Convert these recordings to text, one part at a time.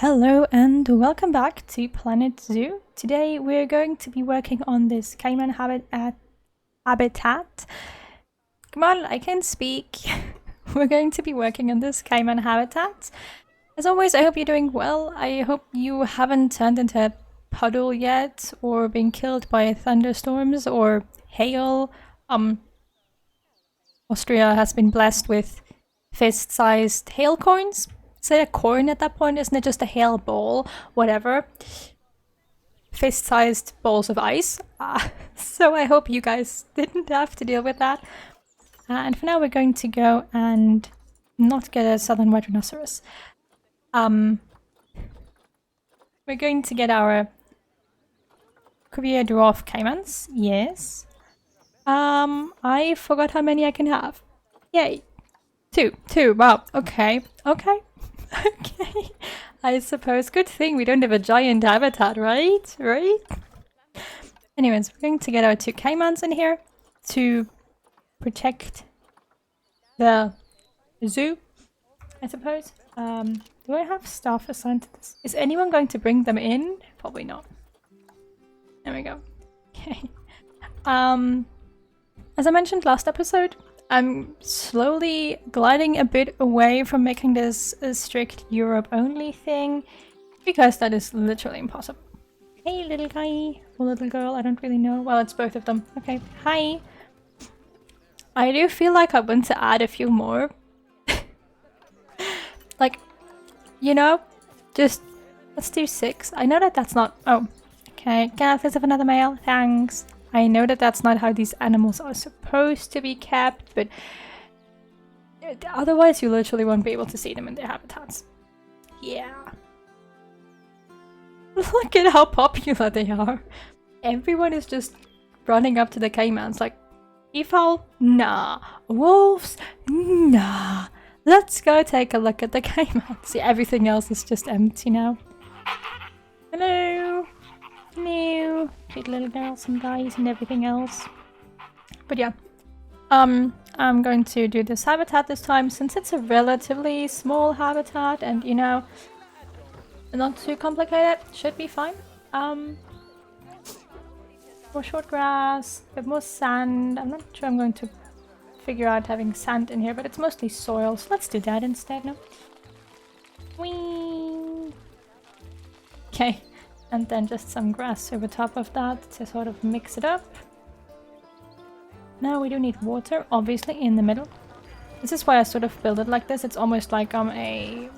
Hello and welcome back to Planet Zoo. Today we're going to be working on this caiman habitat. Come on, I can speak. We're going to be working on this caiman habitat. As always, I hope you're doing well. I hope you haven't turned into a puddle yet or been killed by thunderstorms or hail. Austria has been blessed with fist-sized hail coins. Is it a coin at that point? Isn't it just a hail ball? Whatever. Fist-sized balls of ice. So I hope you guys didn't have to deal with that. And for now we're going to go and not get a southern white rhinoceros. We're going to get our Dwarf Caymans. Yes. I forgot how many I can have. Yay. Two. Wow. Okay. Okay. I suppose. Good thing we don't have a giant habitat, right? Right? Anyways, we're going to get our two caimans in here to protect the zoo, I suppose. Do I have staff assigned to this? Is anyone going to bring them in? Probably not. There we go. Okay. As I mentioned last episode, I'm slowly gliding a bit away from making this a strict Europe-only thing, because that is literally impossible. Hey, little guy, or little girl, I don't really know. Well, it's both of them. Okay, hi. I do feel like I want to add a few more. Like, you know, just let's do 6. I know that that's not... Oh, okay. Can I please have another male? Thanks. I know that that's not how these animals are supposed to be kept, but otherwise you literally won't be able to see them in their habitats. Yeah. Look at how popular they are. Everyone is just running up to the caimans like, Efowl? Nah. Wolves? Nah. Let's go take a look at the caimans. See, everything else is just empty now. Hello. Hello, cute little girls and guys and everything else. But yeah, I'm going to do this habitat this time since it's a relatively small habitat and, you know, not too complicated. Should be fine. More short grass, a bit more sand. I'm not sure I'm going to figure out having sand in here, but it's mostly soil, so let's do that instead, no? Whee! Okay. And then just some grass over top of that to sort of mix it up. Now we do need water, obviously, in the middle. This is why I sort of build it like this. It's almost like a...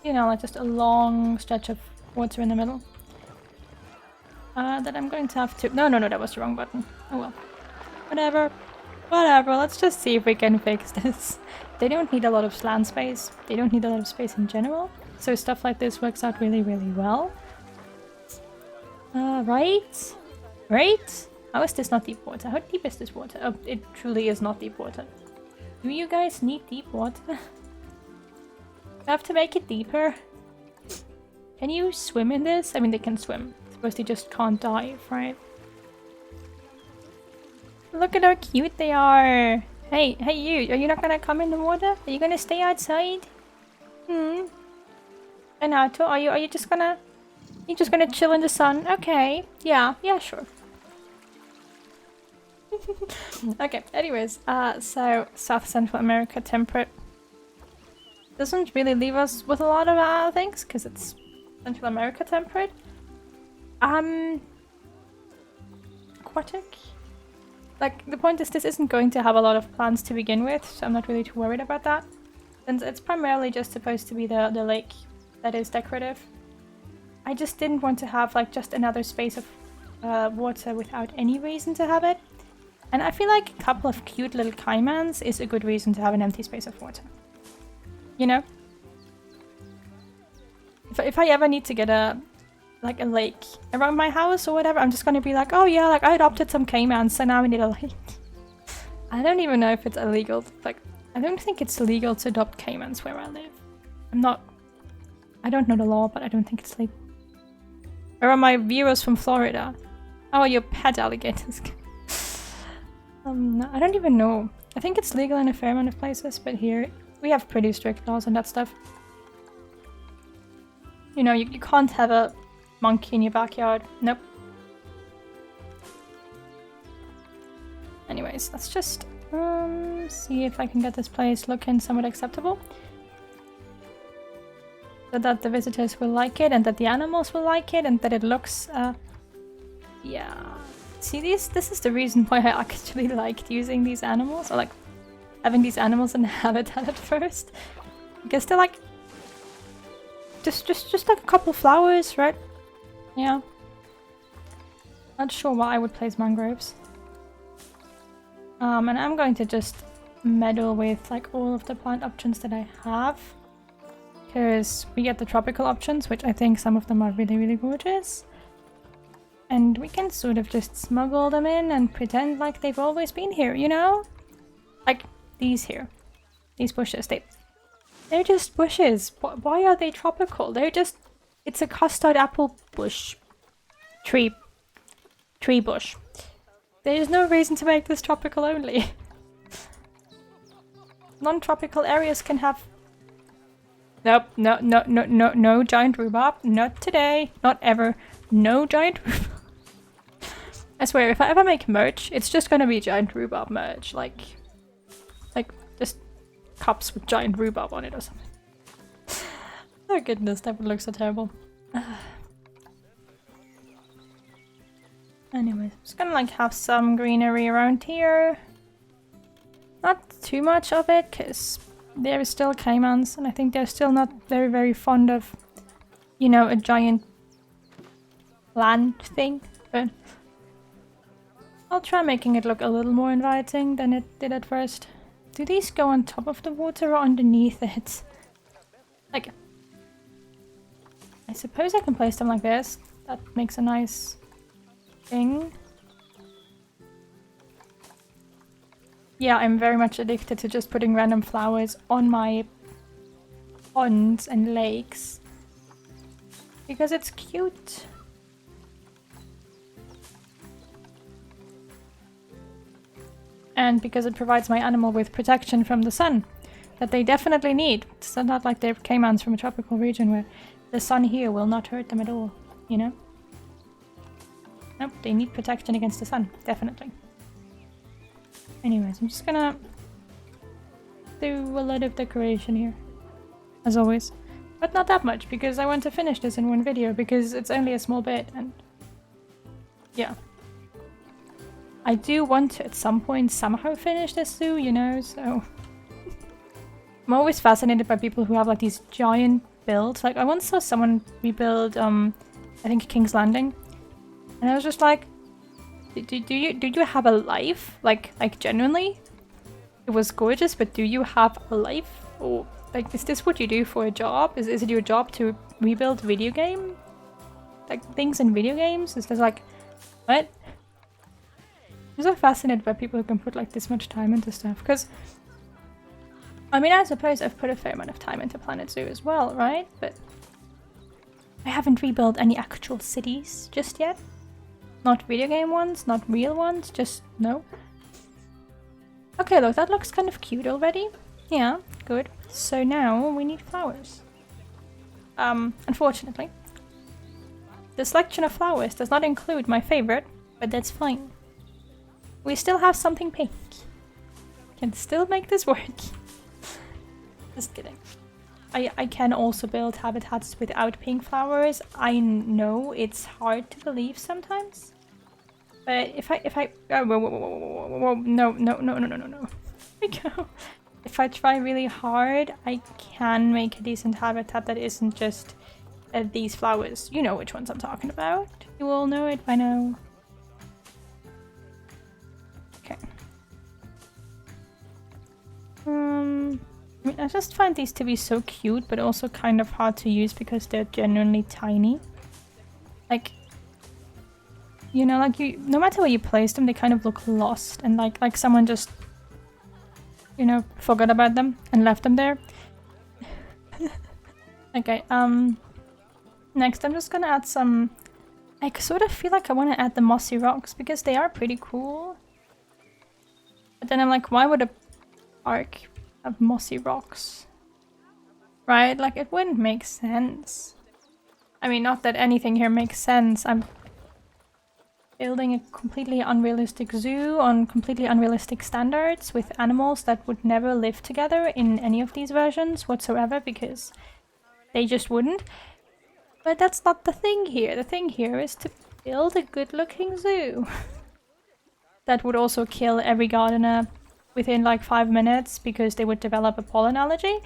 You know, like just a long stretch of water in the middle. That I'm going to have to... No, that was the wrong button. Oh well. Whatever, let's just see if we can fix this. They don't need a lot of land space. They don't need a lot of space in general. So stuff like this works out really, really well. Right? How is this not deep water? How deep is this water? Oh, it truly is not deep water. Do you guys need deep water? I have to make it deeper. Can you swim in this? I mean, they can swim. I suppose they just can't dive, right? Look at how cute they are. Hey, you. Are you not gonna come in the water? Are you gonna stay outside? And Nato, are you just gonna... You're just gonna chill in the sun? Okay. Yeah, sure. Okay, anyways, so South Central America temperate doesn't really leave us with a lot of things, because it's Central America temperate. Aquatic? Like, the point is this isn't going to have a lot of plants to begin with, so I'm not really too worried about that. Since it's primarily just supposed to be the lake that is decorative. I just didn't want to have like just another space of water without any reason to have it. And I feel like a couple of cute little caimans is a good reason to have an empty space of water. You know? If I ever need to get a lake around my house or whatever, I'm just gonna be like, oh yeah, like I adopted some caimans, so now we need a lake. I don't even know if it's illegal. Like, I don't think it's illegal to adopt caimans where I live. I don't know the law, but I don't think it's legal. Where are my viewers from Florida? Oh, your pet alligators. No, I don't even know. I think it's legal in a fair amount of places, but here we have pretty strict laws on that stuff. You know, you can't have a monkey in your backyard. Nope. Anyways, let's just see if I can get this place looking somewhat acceptable. So that the visitors will like it and that the animals will like it and that it looks yeah. See, this is the reason why I actually liked using these animals, or like having these animals in the habitat at first. Because they're like just like a couple flowers, right? Yeah. Not sure why I would place mangroves. And I'm going to just meddle with like all of the plant options that I have. Because we get the tropical options, which I think some of them are really, really gorgeous. And we can sort of just smuggle them in and pretend like they've always been here, you know? Like these here. These bushes, they're just bushes. Why are they tropical? They're just... It's a custard apple bush. Tree bush. There's no reason to make this tropical only. Non-tropical areas can have... Nope, no giant rhubarb. Not today. Not ever. No giant rhubarb. I swear, if I ever make merch, it's just gonna be giant rhubarb merch. Like just cups with giant rhubarb on it or something. Oh goodness, that would look so terrible. Anyways, I'm just gonna like have some greenery around here. Not too much of it, because there is still caimans, and I think they're still not very, very fond of, you know, a giant land thing, but I'll try making it look a little more inviting than it did at first. Do these go on top of the water or underneath it? Like, I suppose I can place them like this. That makes a nice thing. Yeah, I'm very much addicted to just putting random flowers on my ponds and lakes. Because it's cute. And because it provides my animal with protection from the sun that they definitely need. It's not like they're caimans from a tropical region where the sun here will not hurt them at all, you know? Nope, they need protection against the sun, definitely. Anyways, I'm just gonna do a lot of decoration here, as always. But not that much, because I want to finish this in one video, because it's only a small bit, and yeah. I do want to, at some point, somehow finish this zoo, you know, so... I'm always fascinated by people who have, like, these giant builds. Like, I once saw someone rebuild, I think King's Landing. And I was just like, do you have a life? Like, genuinely? It was gorgeous, but do you have a life? Or, like, is this what you do for a job? Is it your job to rebuild video game? Like, things in video games? Is this like, what? I'm so fascinated by people who can put like this much time into stuff, because I mean, I suppose I've put a fair amount of time into Planet Zoo as well, right? But I haven't rebuilt any actual cities just yet. Not video game ones, not real ones, just no. Okay, look, that looks kind of cute already. Yeah, good. So now we need flowers. Unfortunately, the selection of flowers does not include my favorite, but that's fine. We still have something pink. Can still make this work. Just kidding. I can also build habitats without pink flowers. I know it's hard to believe sometimes. But if I oh, whoa, no. There we go. If I try really hard, I can make a decent habitat that isn't just these flowers. You know which ones I'm talking about. You all know it by now. Okay. I mean, I just find these to be so cute, but also kind of hard to use because they're genuinely tiny. Like, you know, like no matter where you place them, they kind of look lost, and like someone just, you know, forgot about them and left them there. Okay, next I'm just gonna add some, I sort of feel like I want to add the Mossy Rocks because they are pretty cool. But then I'm like, why would a park have Mossy Rocks? Right? Like, it wouldn't make sense. I mean, not that anything here makes sense. I'm building a completely unrealistic zoo on completely unrealistic standards with animals that would never live together in any of these versions whatsoever because they just wouldn't. But that's not the thing here. The thing here is to build a good-looking zoo. That would also kill every gardener within like 5 minutes because they would develop a pollen allergy.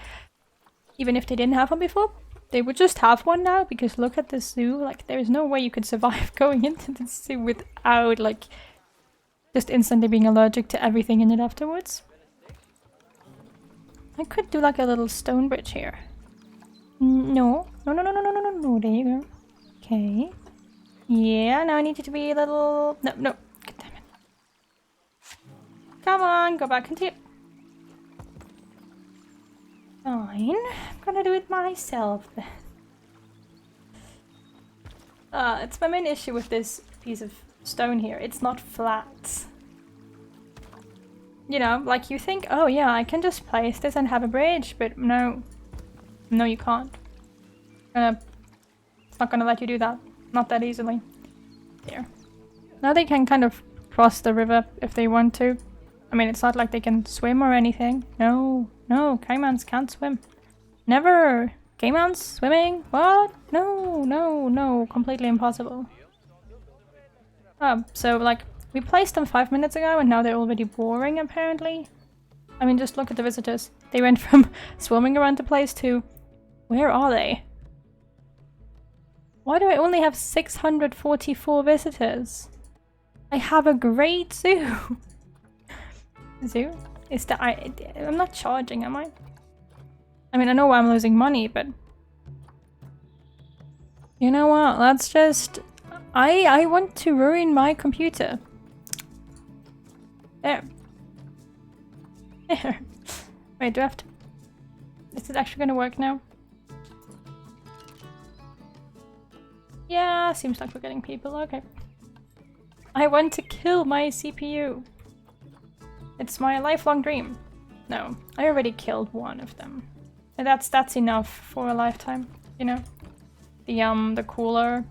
Even if they didn't have one before. They would just have one now because look at this zoo. Like, there is no way you could survive going into this zoo without like just instantly being allergic to everything in it afterwards. I could do like a little stone bridge here. No. No. There you go. Okay. Yeah, now I need you to be a little... No. God damn it. Come on, go back into... Fine. I'm gonna do it myself then. It's my main issue with this piece of stone here. It's not flat. You know, like you think, oh yeah, I can just place this and have a bridge, but no. No, you can't. It's not gonna let you do that. Not that easily. There. Now they can kind of cross the river if they want to. I mean, it's not like they can swim or anything. No, Caymans can't swim. Never! Caymans swimming? What? No, completely impossible. So like, we placed them 5 minutes ago and now they're already boring apparently. I mean, just look at the visitors. They went from swimming around the place to... Where are they? Why do I only have 644 visitors? I have a great zoo! Zoo? Is that I'm not charging, am I? I mean, I know I'm losing money, but... You know what? Let's just... I want to ruin my computer. There. There. Wait, do I have to... Is it actually gonna work now? Yeah, seems like we're getting people. Okay. I want to kill my CPU. It's my lifelong dream. No, I already killed one of them. And that's enough for a lifetime, you know? The cooler,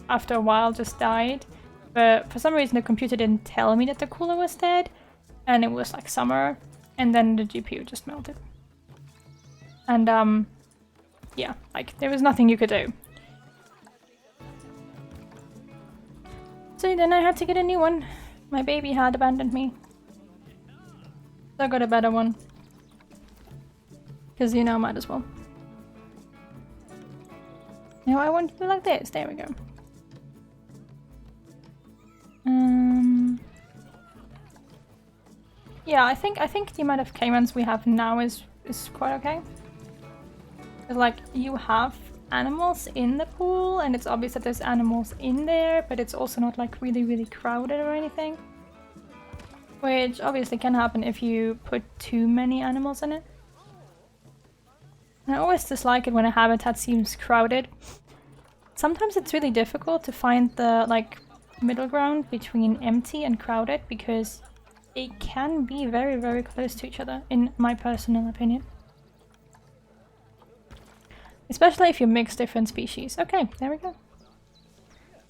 after a while, just died. But for some reason the computer didn't tell me that the cooler was dead. And it was like summer. And then the GPU just melted. And yeah, like there was nothing you could do. So then I had to get a new one. My baby had abandoned me. So I got a better one. Because, you know, might as well. Now I want to do like this. There we go. Yeah, I think the amount of caymans we have now is quite okay. Because, like, you have animals in the pool, and it's obvious that there's animals in there, but it's also not, like, really crowded or anything. Which obviously can happen if you put too many animals in it. And I always dislike it when a habitat seems crowded. Sometimes it's really difficult to find the, like, middle ground between empty and crowded, because they can be very close to each other, in my personal opinion. Especially if you mix different species. Okay, there we go.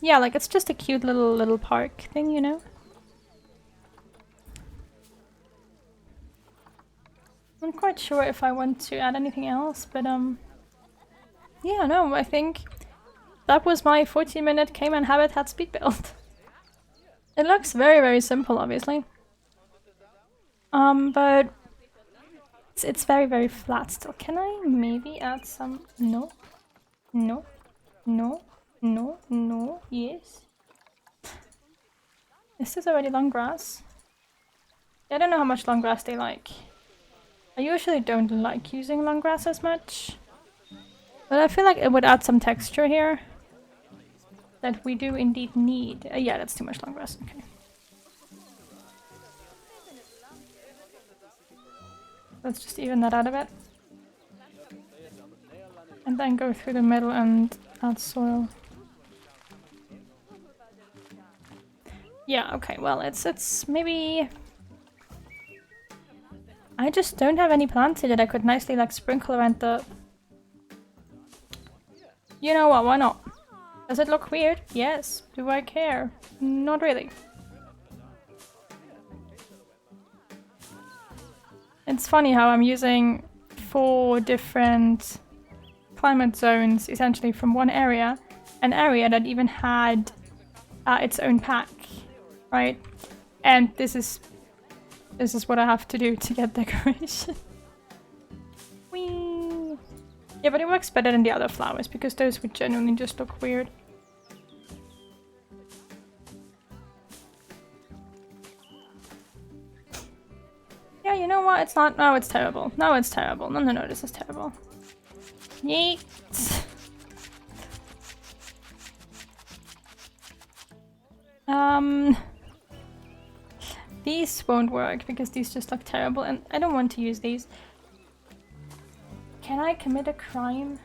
Yeah, like, it's just a cute little park thing, you know? I'm not quite sure if I want to add anything else, but yeah, no, I think that was my 14-minute Cayman habitat speed build. It looks very simple, obviously. But it's very flat still. Can I maybe add some... No. Yes. Is this already long grass? I don't know how much long grass they like. I usually don't like using long grass as much. But I feel like it would add some texture here. That we do indeed need. Yeah, that's too much long grass. Okay. Let's just even that out a bit. And then go through the middle and add soil. Yeah, okay, well, it's maybe... I just don't have any planted that I could nicely, like, sprinkle around the... You know what, why not? Does it look weird? Yes. Do I care? Not really. It's funny how I'm using 4 different climate zones essentially from one area. An area that even had its own pack, right? And this is what I have to do to get decoration. Whee! Yeah, but it works better than the other flowers because those would genuinely just look weird. Yeah, you know what? It's not. No, it's terrible. No, it's terrible. No, no, no, this is terrible. Yeet. These won't work because these just look terrible and I don't want to use these. Can I commit a crime?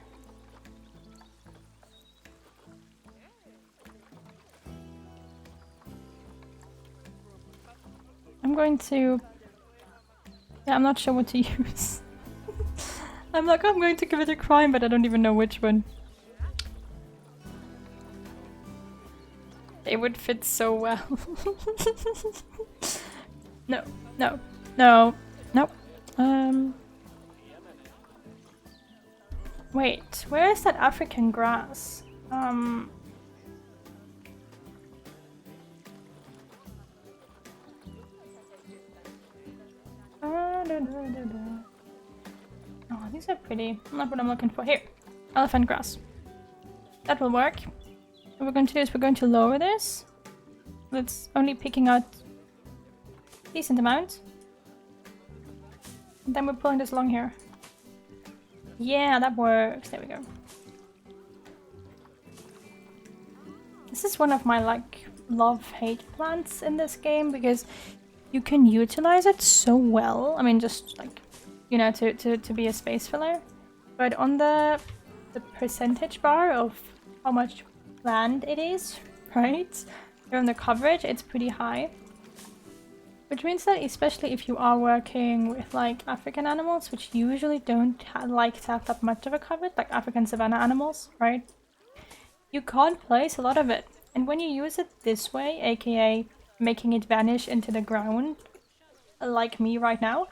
I'm going to... Yeah, I'm not sure what to use. I'm like, I'm going to commit a crime, but I don't even know which one. It would fit so well. No, no, no, no. Wait, where is that African grass? Oh, these are pretty. Not what I'm looking for. Here, elephant grass. That will work. What we're going to do is we're going to lower this. That's only picking out a decent amount. And then we're pulling this along here. Yeah, that works. There we go. This is one of my like love-hate plants in this game because you can utilize it so well. I mean, just like, you know, to be a space filler. But on the percentage bar of how much land it is, right? Here on the coverage, it's pretty high. Which means that especially if you are working with like African animals, which usually don't like to have that much of a coverage, like African savanna animals, right? You can't place a lot of it. And when you use it this way, aka making it vanish into the ground, like me right now,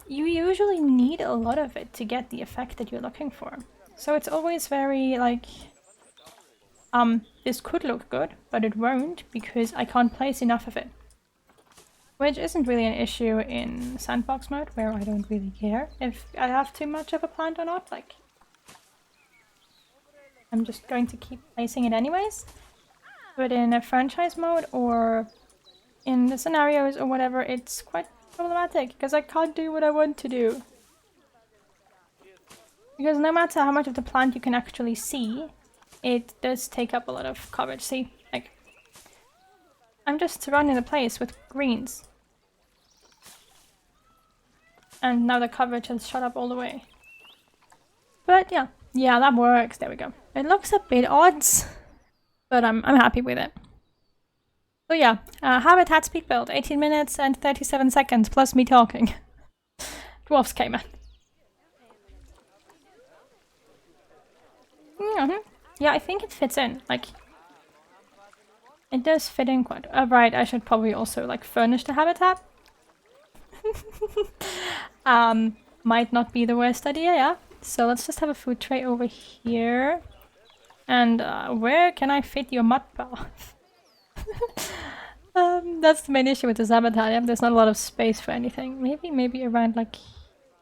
you usually need a lot of it to get the effect that you're looking for. So it's always very like, this could look good, but it won't because I can't place enough of it. Which isn't really an issue in Sandbox mode, where I don't really care if I have too much of a plant or not. Like, I'm just going to keep placing it anyways. But in a franchise mode or in the scenarios or whatever, it's quite problematic because I can't do what I want to do. Because no matter how much of the plant you can actually see, it does take up a lot of coverage. See, like, I'm just surrounding the place with greens. And now the coverage has shot up all the way. But yeah, that works. There we go. It looks a bit odd, but I'm happy with it. So yeah, habitat speed build, 18 minutes and 37 seconds plus me talking. Dwarf Caymans. Yeah, I think it fits in. Like, it does fit in quite. Right, I should probably also like furnish the habitat. Might not be the worst idea, yeah. So let's just have a food tray over here. And where can I fit your mud bath? That's the main issue with this habitat. Yeah? There's not a lot of space for anything. Maybe around like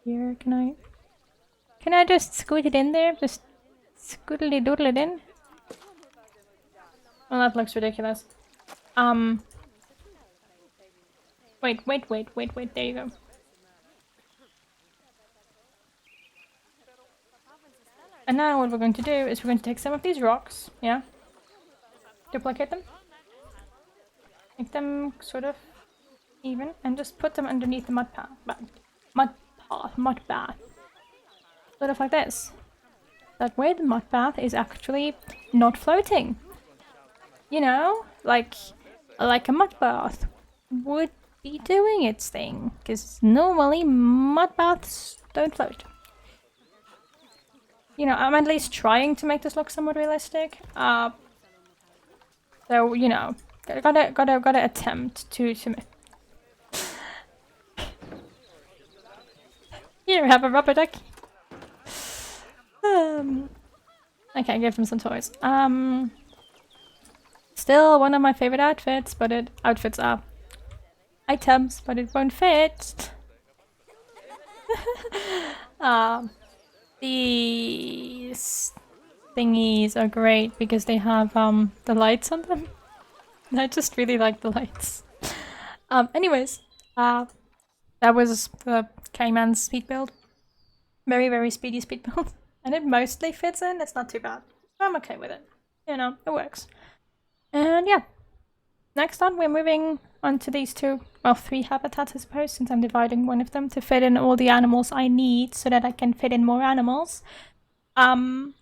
here. Can I just scoot it in there? Just scootly doodle it in? Well, that looks ridiculous. Wait. There you go. And now what we're going to do is we're going to take some of these rocks, yeah? Duplicate them. Make them sort of even and just put them underneath the mud bath. Sort of like this. That way the mud bath is actually not floating. You know, like a mud bath would be doing its thing, because normally mud baths don't float. you know, I'm at least trying to make this look somewhat realistic. So, you know, gotta attempt to Here, have a rubber ducky. Okay, give him some toys. Still one of my favorite outfits, but outfits are items, but it won't fit. These thingies are great because they have the lights on them. I just really like the lights. Anyways, that was the Cayman speed build. Very, very speedy speed build. And it mostly fits in, it's not too bad. I'm okay with it. You know, it works. And yeah. Next on, we're moving on to these two, well, 3 habitats, I suppose, since I'm dividing one of them to fit in all the animals I need so that I can fit in more animals. And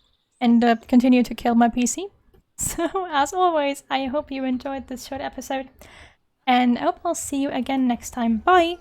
continue to kill my PC. So, as always, I hope you enjoyed this short episode. And I hope I'll see you again next time. Bye!